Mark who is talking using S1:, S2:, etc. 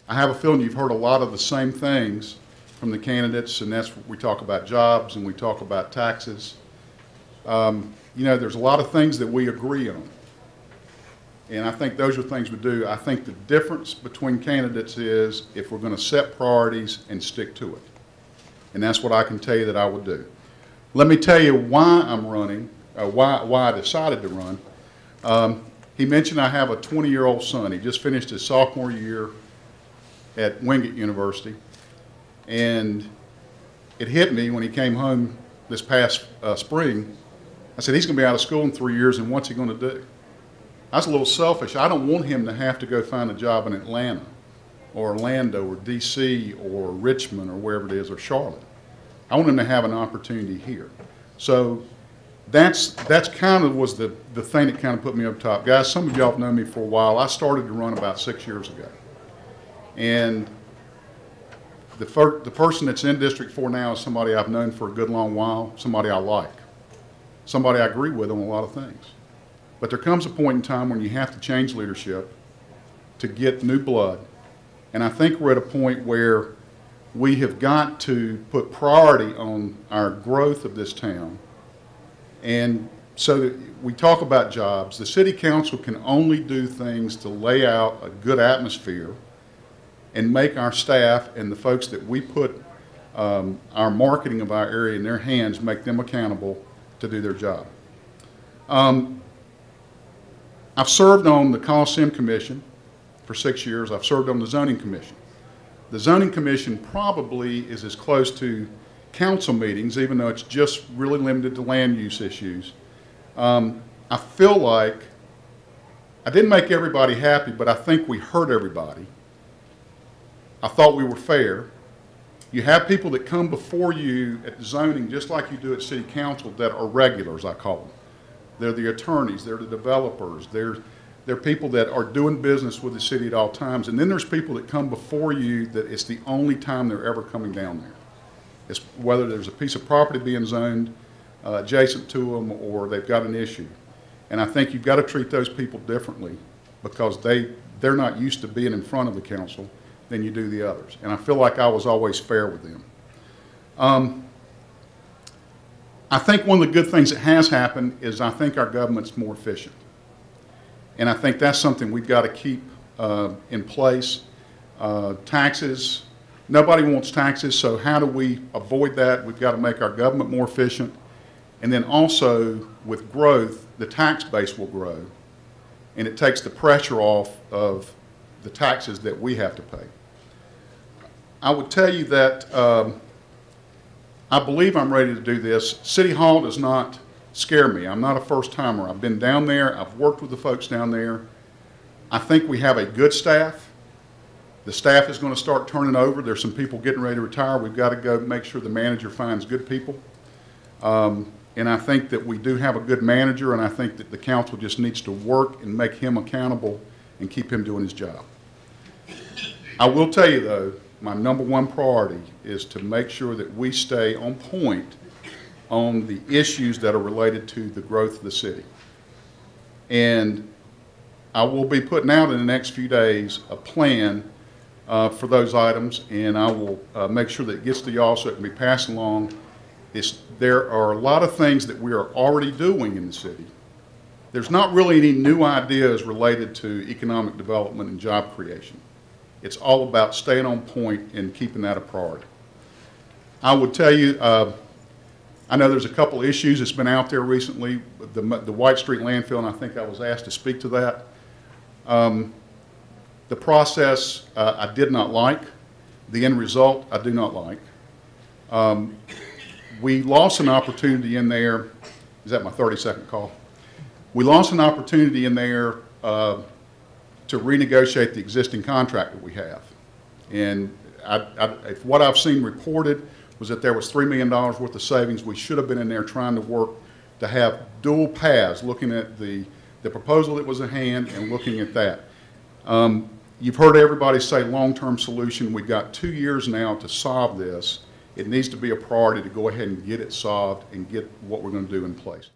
S1: I have a feeling you've heard a lot of the same things from the candidates, and that's we talk about jobs and we talk about taxes. You know, there's a lot of things that we agree on, and I think those are things we do. I think the difference between candidates is if we're going to set priorities and stick to it, and that's what I can tell you that I will do. Let me tell you why I'm running, why I decided to run. He mentioned I have a 20-year-old son. He just finished his sophomore year at Wingate University, and it hit me when he came home this past spring. I said, he's going to be out of school in 3 years, and what's he going to do? I was a little selfish. I don't want him to have to go find a job in Atlanta or Orlando or D.C. or Richmond or wherever it is, or Charlotte. I want him to have an opportunity here. So that's kind of was the thing that kind of put me up top. Guys, some of y'all have known me for a while. I started to run about 6 years ago. And the person that's in District 4 now is somebody I've known for a good long while, somebody I like, somebody I agree with on a lot of things. But there comes a point in time when you have to change leadership to get new blood. And I think we're at a point where we have got to put priority on our growth of this town. And so that we talk about jobs. The city council can only do things to lay out a good atmosphere and make our staff and the folks that we put our marketing of our area in their hands, make them accountable to do their job. I've served on the Coliseum Commission for 6 years. I've served on the Zoning Commission. The Zoning Commission probably is as close to council meetings, even though it's just really limited to land use issues. I feel like I didn't make everybody happy, but I think we hurt everybody. I thought we were fair. You have people that come before you at the zoning, just like you do at city council, that are regulars, I call them. They're the attorneys, they're the developers, they're people that are doing business with the city at all times. And then there's people that come before you that it's the only time they're ever coming down there. It's whether there's a piece of property being zoned adjacent to them or they've got an issue. And I think you've got to treat those people differently because they're not used to being in front of the council than you do the others. And I feel like I was always fair with them. I think one of the good things that has happened is I think our government's more efficient. And I think that's something we've got to keep in place. Taxes, nobody wants taxes, so how do we avoid that? We've got to make our government more efficient. And then also with growth, the tax base will grow. And it takes the pressure off of the taxes that we have to pay. I would tell you that I believe I'm ready to do this. City Hall does not scare me. I'm not a first-timer. I've been down there. I've worked with the folks down there. I think we have a good staff. The staff is going to start turning over. There's some people getting ready to retire. We've got to go make sure the manager finds good people. And I think that we do have a good manager, and I think that the council just needs to work and make him accountable and keep him doing his job. I will tell you, though, my #1 priority is to make sure that we stay on point on the issues that are related to the growth of the city. And I will be putting out in the next few days a plan for those items, and I will make sure that it gets to y'all so it can be passed along. There are a lot of things that we are already doing in the city. There's not really any new ideas related to economic development and job creation. It's all about staying on point and keeping that a priority. I would tell you, I know there's a couple issues that's been out there recently, the White Street landfill, and I think I was asked to speak to that. The process I did not like. The end result I do not like. We lost an opportunity in there. Is that my 30-second call? We lost an opportunity in there to renegotiate the existing contract that we have. And if what I've seen reported was that there was $3 million worth of savings. We should have been in there trying to work to have dual paths, looking at the proposal that was at hand and looking at that. You've heard everybody say long-term solution. We've got 2 years now to solve this. It needs to be a priority to go ahead and get it solved and get what we're going to do in place.